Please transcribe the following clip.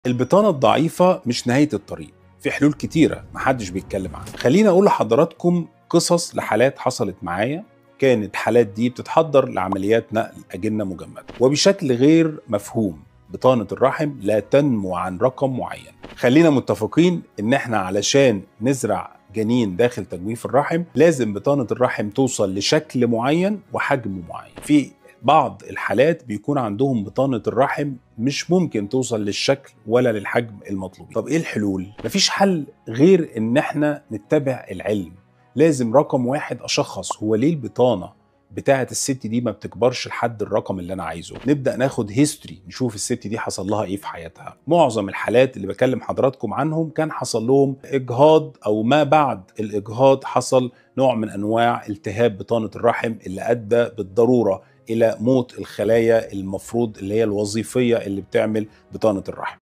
البطانة الضعيفة مش نهاية الطريق، في حلول كتيرة محدش بيتكلم عنها. خليني أقول لحضراتكم قصص لحالات حصلت معايا، كانت الحالات دي بتتحضر لعمليات نقل أجنة مجمدة وبشكل غير مفهوم. بطانة الرحم لا تنمو عن رقم معين. خلينا متفقين إن إحنا علشان نزرع جنين داخل تجويف الرحم لازم بطانة الرحم توصل لشكل معين وحجم معين. في بعض الحالات بيكون عندهم بطانة الرحم مش ممكن توصل للشكل ولا للحجم المطلوب. طب ايه الحلول؟ مفيش حل غير ان احنا نتبع العلم. لازم رقم واحد اشخص هو ليه البطانة بتاعة الست دي ما بتكبرش لحد الرقم اللي انا عايزه. نبدأ ناخد هيستوري، نشوف الست دي حصل لها ايه في حياتها. معظم الحالات اللي بكلم حضراتكم عنهم كان حصل لهم اجهاض، او ما بعد الاجهاض حصل نوع من انواع التهاب بطانة الرحم اللي ادى بالضرورة الى موت الخلايا المفروض اللي هي الوظيفيه اللي بتعمل بطانه الرحم.